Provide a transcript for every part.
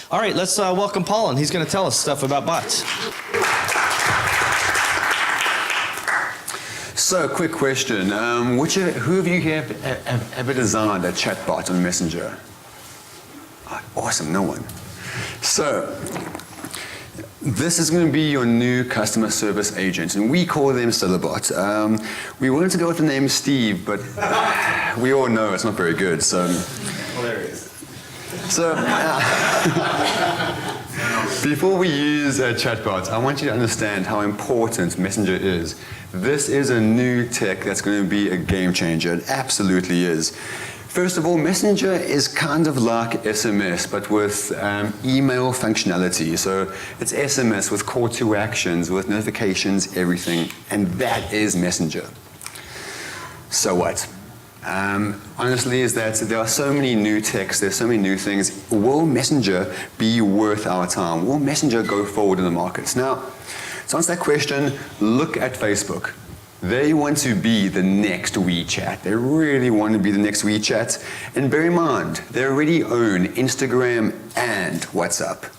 All right, let's welcome Paul, and he's going to tell us stuff about bots. So, quick question. Who of you here have ever designed a chatbot on Messenger? Awesome, no one. So, this is going to be your new customer service agent, and we call them Silabot. We wanted to go with the name Steve, but we all know it's not very good, so... Hilarious. So, before we use chatbots, I want you to understand how important Messenger is. This is a new tech that's going to be a game changer. It absolutely is. First of all, Messenger is kind of like SMS, but with email functionality. So it's SMS with call to actions, with notifications, everything, and that is Messenger. So what? Honestly, is that there are so many new techs, there's so many new things. Will Messenger be worth our time? Will Messenger go forward in the markets? Now, to answer that question, look at Facebook. They want to be the next WeChat. They really want to be the next WeChat. And bear in mind, they already own Instagram and WhatsApp.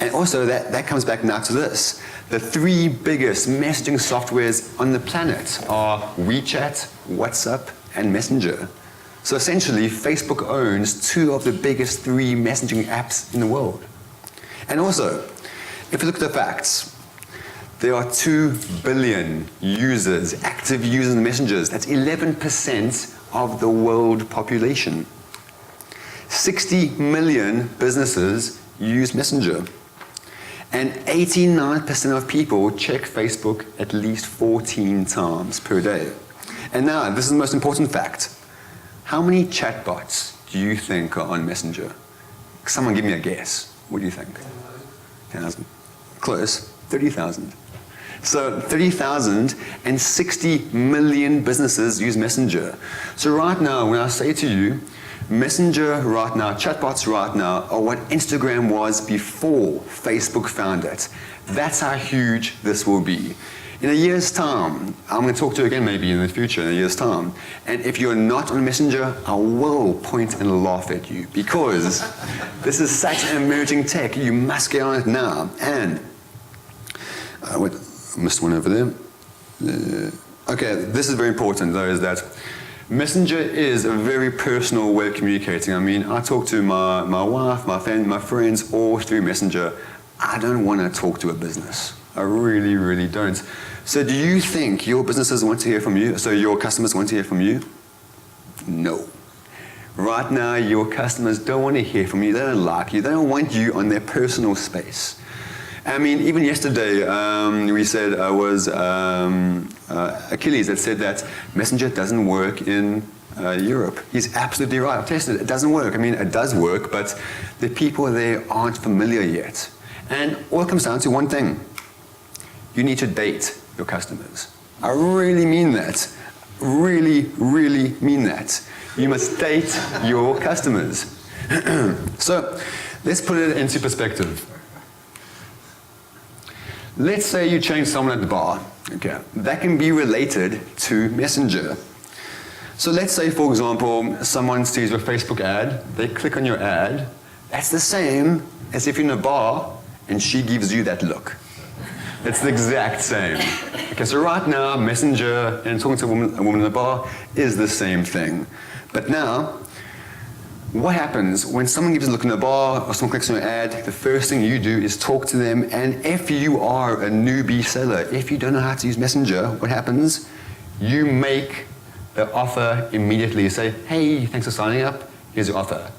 And also, that comes back now to this. The three biggest messaging softwares on the planet are WeChat, WhatsApp, and Messenger. So essentially, Facebook owns two of the biggest three messaging apps in the world. And also, if you look at the facts, there are 2 billion users, active users in Messengers. That's 11% of the world population. 60 million businesses use Messenger. And 89% of people check Facebook at least 14 times per day. And now, this is the most important fact. How many chatbots do you think are on Messenger? Someone give me a guess. What do you think? 10,000. Close. 30,000. So 30,000 and 60 million businesses use Messenger. So right now, when I say to you, Messenger right now, chatbots right now, are what Instagram was before Facebook found it. That's how huge this will be. In a year's time, I'm going to talk to you again maybe in the future, in a year's time. And if you're not on Messenger, I will point and laugh at you because this is such an emerging tech. You must get on it now. And, wait, I missed one over there. Okay, this is very important though, is that Messenger is a very personal way of communicating. I mean, I talk to my wife, my family, my friends, all through Messenger. I don't want to talk to a business. I really, really don't. So do you think your businesses want to hear from you? So your customers want to hear from you? No. Right now, your customers don't want to hear from you. They don't like you. They don't want you on their personal space. I mean, even yesterday, we said was Achilles that said that Messenger doesn't work in Europe. He's absolutely right. I've tested it. It doesn't work. I mean, it does work, but the people there aren't familiar yet. And all it comes down to one thing. You need to date your customers. I really mean that. Really, really mean that. You must date your customers. So, let's put it into perspective. Let's say you change someone at the bar. Okay, that can be related to Messenger. So let's say, for example, someone sees your Facebook ad, they click on your ad. That's the same as if you're in a bar and she gives you that look. It's the exact same. Okay, so right now, Messenger and talking to a woman in the bar is the same thing. But now, what happens when someone gives a look in the bar or someone clicks on an ad? The first thing you do is talk to them, and if you are a newbie seller, if you don't know how to use Messenger, what happens? You make the offer immediately. You say, hey, thanks for signing up, here's your offer.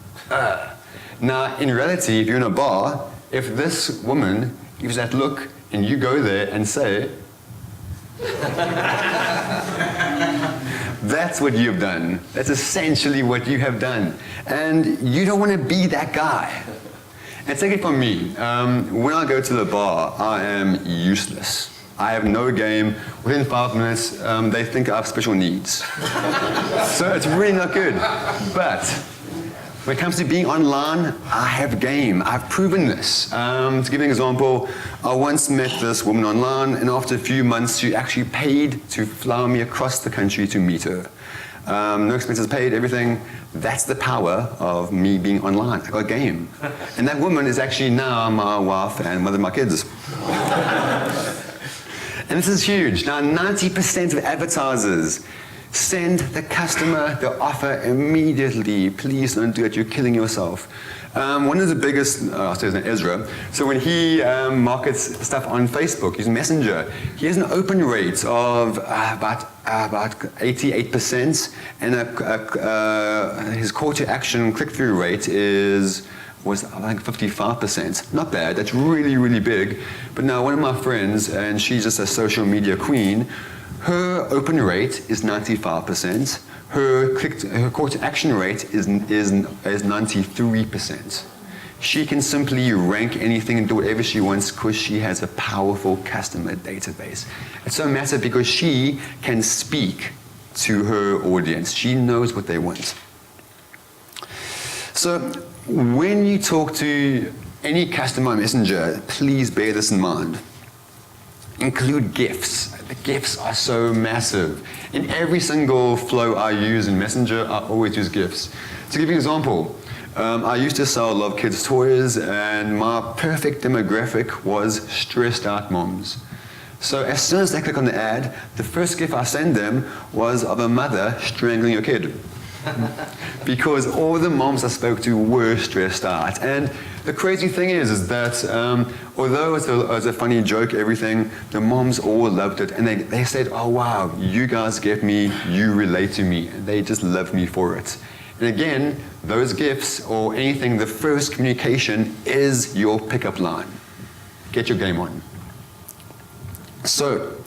Now, in reality, if you're in a bar, if this woman gives that look and you go there and say, that's what you've done. That's essentially what you have done. And you don't want to be that guy. And take it from me. When I go to the bar, I am useless. I have no game. Within 5 minutes, they think I have special needs. So it's really not good. But when it comes to being online, I have game. I've proven this. To give you an example, I once met this woman online, and after a few months, she actually paid to fly me across the country to meet her. no expenses paid, everything. That's the power of me being online. I got a game. And that woman is actually now my wife and mother of my kids. And this is huge. Now, 90% of advertisers send the customer the offer immediately. Please don't do it, you're killing yourself. One of the biggest, I'll say his name, Ezra, so when he markets stuff on Facebook using Messenger, he has an open rate of about 88%, and his call to action click-through rate was I think 55%. Not bad, that's really, really big. But now one of my friends, and she's just a social media queen, her open rate is 95%. Her call to action rate is 93%. She can simply rank anything and do whatever she wants because she has a powerful customer database. It's so massive because she can speak to her audience. She knows what they want. So when you talk to any customer on Messenger, please bear this in mind. Include gifts. The gifts are so massive. In every single flow I use in Messenger, I always use gifts. To give you an example, I used to sell a lot of kids' toys, and my perfect demographic was stressed out moms. So as soon as they click on the ad, the first gift I send them was of a mother strangling her kid. Because all the moms I spoke to were stressed out. And the crazy thing is that although it's a funny joke, everything, the moms all loved it. And they said, oh wow, you guys get me, you relate to me. And they just loved me for it. And again, those gifts or anything, the first communication is your pickup line. Get your game on. So,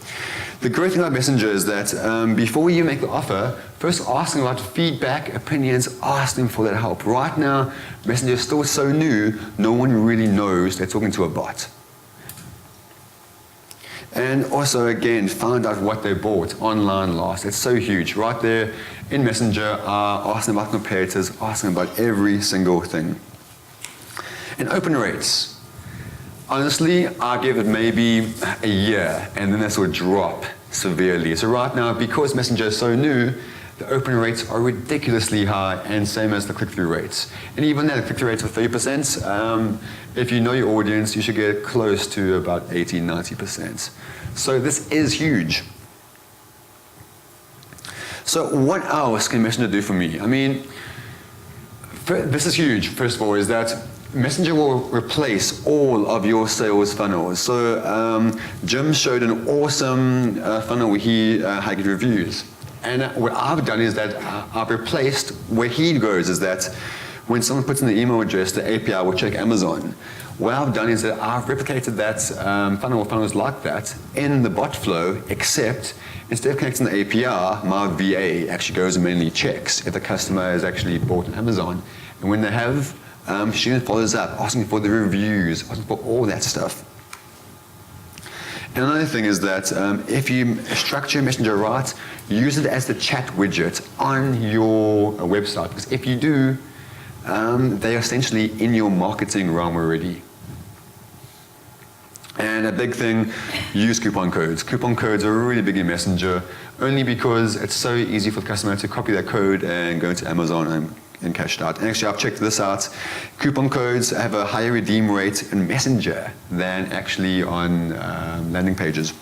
the great thing about Messenger is that before you make the offer, first ask them about feedback, opinions, ask them for that help. Right now, Messenger is still so new, no one really knows they're talking to a bot. And also, again, find out what they bought online last. It's so huge. Right there in Messenger, ask them about competitors, ask them about every single thing. And open rates. Honestly, I give it maybe a year, and then this will drop severely. So right now, because Messenger is so new, the open rates are ridiculously high, and same as the click-through rates. And even then, the click-through rates are 30%. If you know your audience, you should get close to about 80-90%. So this is huge. So what else can Messenger do for me? I mean, this is huge, first of all, is that Messenger will replace all of your sales funnels. So Jim showed an awesome funnel where he had good reviews. And what I've done is that I've replaced where he goes is that when someone puts in the email address, the API will check Amazon. What I've done is that I've replicated that funnels like that in the bot flow, except instead of connecting the API, my VA actually goes and manually checks if the customer has actually bought on Amazon. And when they have, she then follows up, asking for the reviews, asking for all that stuff. And another thing is that if you structure Messenger right, use it as the chat widget on your website. Because if you do, they are essentially in your marketing realm already. And a big thing, use coupon codes. Coupon codes are really big in Messenger, only because it's so easy for the customer to copy that code and go into Amazon and cash it out. And actually, I've checked this out. Coupon codes have a higher redeem rate in Messenger than actually on landing pages.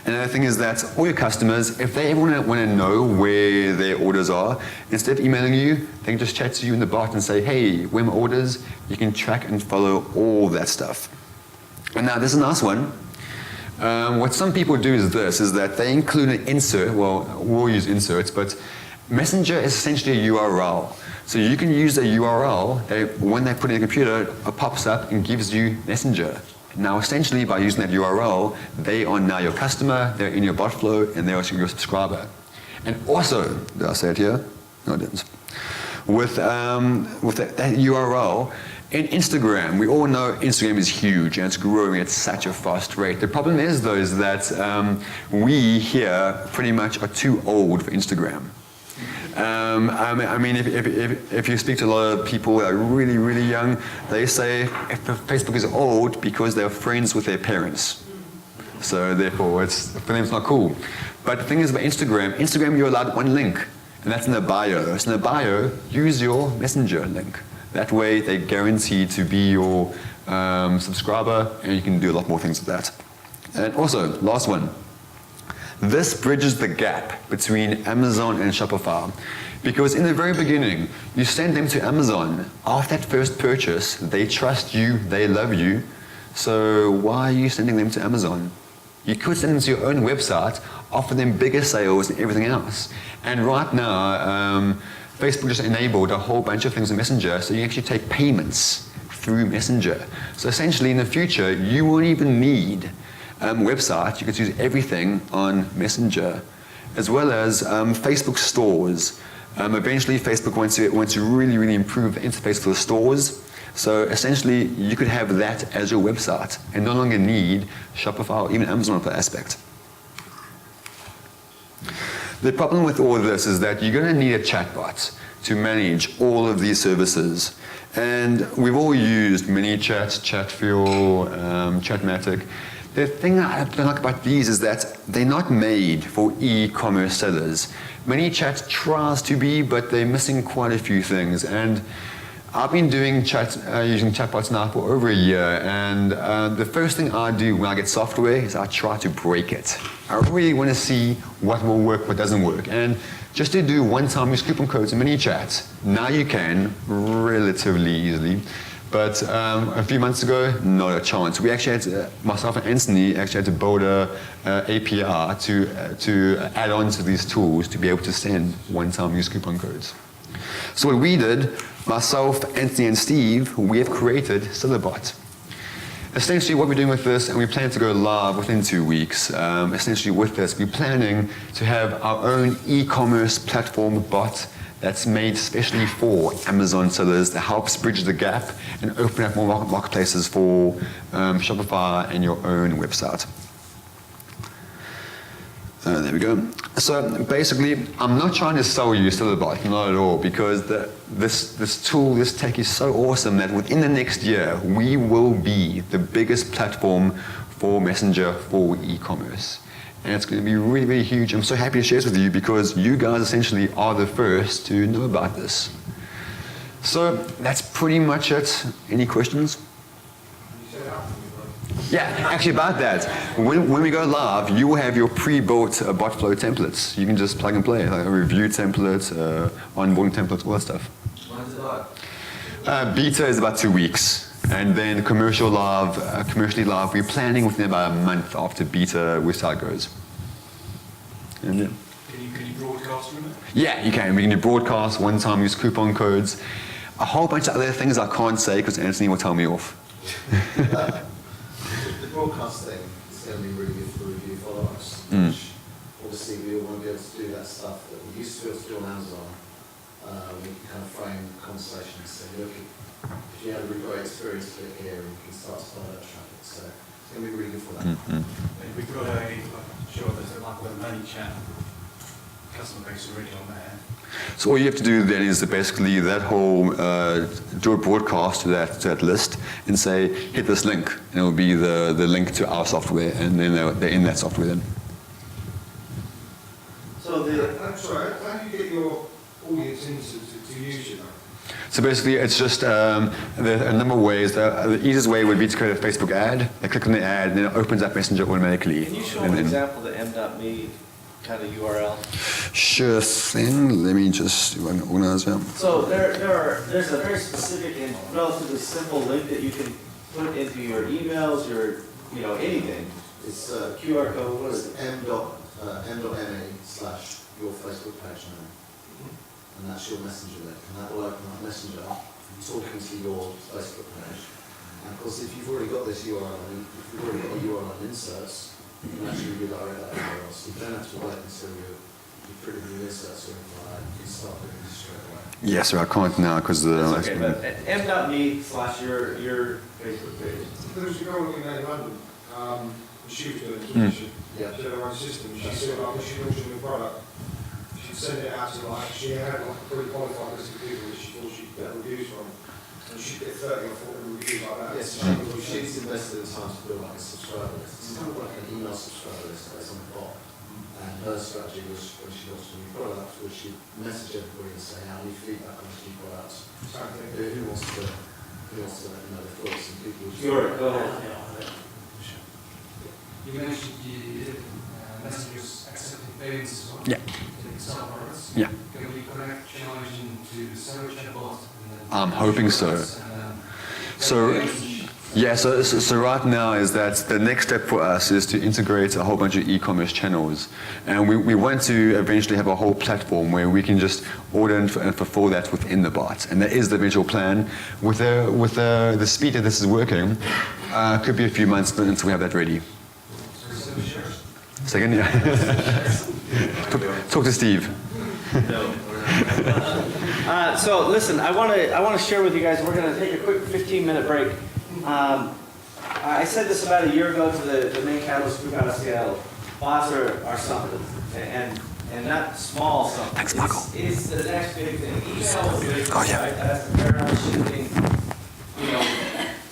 And another thing is that all your customers, if they ever want to know where their orders are, instead of emailing you, they can just chat to you in the bot and say, hey, where are my orders? You can track and follow all that stuff. And now this is a nice one. What some people do is that they include an insert. Well, we'll use inserts, but Messenger is essentially a URL. So you can use a URL that when they put it in a computer, it pops up and gives you Messenger. Now, essentially, by using that URL, they are now your customer, they're in your bot flow, and they're also your subscriber. And also, did I say it here? No, I didn't. With that URL, in Instagram, we all know Instagram is huge and it's growing at such a fast rate. The problem is, though, is that we here pretty much are too old for Instagram. I mean, if you speak to a lot of people that are really, really young, they say Facebook is old because they're friends with their parents. So therefore, for them it's not cool. But the thing is about Instagram you're allowed one link, and that's in the bio. So in the bio, use your Messenger link. That way they're guaranteed to be your subscriber, and you can do a lot more things with that. And also, last one. This bridges the gap between Amazon and Shopify. Because in the very beginning, you send them to Amazon. After that first purchase, they trust you, they love you. So why are you sending them to Amazon? You could send them to your own website, offer them bigger sales and everything else. And right now, Facebook just enabled a whole bunch of things in Messenger, so you actually take payments through Messenger. So essentially in the future, you won't even need website. You could use everything on Messenger, as well as Facebook stores. Eventually, Facebook wants to really, really improve the interface for the stores. So essentially, you could have that as your website and no longer need Shopify or even Amazon for that aspect. The problem with all of this is that you're going to need a chatbot to manage all of these services. And we've all used ManyChat, Chatfuel, Chatmatic. The thing I don't like about these is that they're not made for e-commerce sellers. ManyChat tries to be, but they're missing quite a few things. And I've been doing using chatbots now for over a year, and the first thing I do when I get software is I try to break it. I really want to see what will work, what doesn't work. And just to do one-time use coupon codes in ManyChat, now you can relatively easily. But a few months ago, not a chance. We actually had to, myself and Anthony actually had to build a API to add on to these tools to be able to send one-time use coupon codes. So what we did, myself, Anthony, and Steve, we have created Silabot. Essentially what we're doing with this, and we plan to go live within 2 weeks, essentially with this, we're planning to have our own e-commerce platform bot that's made especially for Amazon sellers that helps bridge the gap and open up more marketplaces for Shopify and your own website. There we go. So basically, I'm not trying to sell you Silabot, not at all, because this tool, this tech is so awesome that within the next year, we will be the biggest platform for Messenger for e-commerce. And it's going to be really, really huge. I'm so happy to share this with you because you guys essentially are the first to know about this. So that's pretty much it. Any questions? Yeah, actually about that. When we go live, you will have your pre-built bot flow templates. You can just plug and play, like a review template, onboarding templates, all that stuff. When's it live? Beta is about 2 weeks. And then commercially live, we're planning within about a month after beta, we'll see how it goes. And yeah. Can you broadcast from it? Yeah, you can. We can do broadcast, one-time use coupon codes, a whole bunch of other things I can't say because Anthony will tell me off. The broadcast thing is going to be really good for review follow-ups, which obviously we all want to be able to do that stuff that we used to be able to do on Amazon. We can kind of frame conversations. So look, if you have a really great experience, click here and you can start to follow that traffic. So it's going to be really good for that. We've got there's like a ManyChat customer base already on there. So all you have to do then is to basically that whole, do a broadcast to that list and say, hit this link, and it will be the link to our software, and then they're in that software then. So I'm sorry, how do you get your audience to use you? So basically, it's just there are a number of ways. The easiest way would be to create a Facebook ad. They click on the ad, and then it opens up Messenger automatically. Can you show an example of the m.me kind of URL? Sure thing. Let me just organize that. So there's a very specific and relatively simple link that you can put into your emails, anything. It's QR code. What is it? m.me/your Facebook page name. And that's your messenger link, and that will open up Messenger talking to your Facebook page. And of course, if you've already got this URL, if you've already got a URL and inserts, you can actually redirect that URL. So you don't have to wait until you've put new inserts or anything like that. You can start doing this straight away. Yes, I can't now because the. That's okay, but m.me/your Facebook page. There was a girl looking at in London, she was doing it. She Yeah. had her own system. She said, after she launched a new product, she'd send it out to she had like a pretty qualified list of people that she thought she'd get reviews from. And get 30 or 40 reviews like that. Yes, she's invested in time to build like a subscriber list. It's kind of like an email subscriber list that's on the bot. And her strategy was when she launched a new product, was she message everybody and say how many feedback on this new product. Who wants to let me know their thoughts and people. Sure, go ahead. You mentioned the messengers accepting payments as well. Yeah. To sell products. Yeah. Can we connect challenge into the seller chatbot? I'm hoping so. So, yeah, so right now is that the next step for us is to integrate a whole bunch of e-commerce channels. And we want to eventually have a whole platform where we can just order and fulfill that within the bot. And that is the eventual plan. With the speed that this is working, could be a few months until we have that ready. Second, yeah. Talk to Steve. So listen, I want to share with you guys. We're going to take a quick 15-minute break. I said this about a year ago to the main catalyst group out of Seattle. Bots are something, and not small something. Thanks, Michael. It's the next big thing. Email is big. Oh, yeah. Right? That's the paradigm shifting.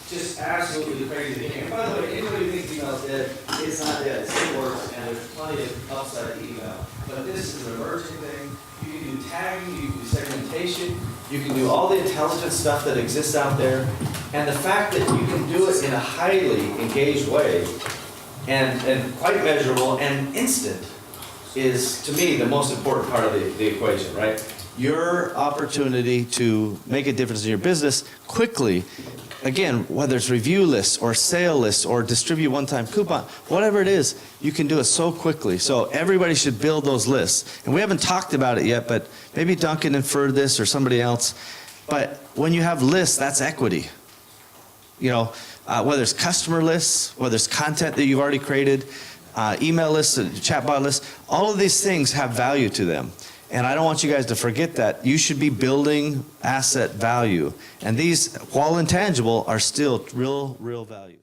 Just absolutely crazy thing. And by the way, anybody who thinks email is dead, it's not dead. It still works, and there's plenty of upside to email. But this is an emerging thing. You can do tagging, you can do segmentation, you can do all the intelligent stuff that exists out there. And the fact that you can do it in a highly engaged way and quite measurable and instant is, to me, the most important part of the equation, right? Your opportunity to make a difference in your business quickly. Again, whether it's review lists or sale lists or distribute one-time coupon, whatever it is, you can do it so quickly. So everybody should build those lists. And we haven't talked about it yet, but maybe Duncan inferred this or somebody else. But when you have lists, that's equity. Whether it's customer lists, whether it's content that you've already created, email lists, chatbot lists, all of these things have value to them. And I don't want you guys to forget that. You should be building asset value. And these, while intangible, are still real value.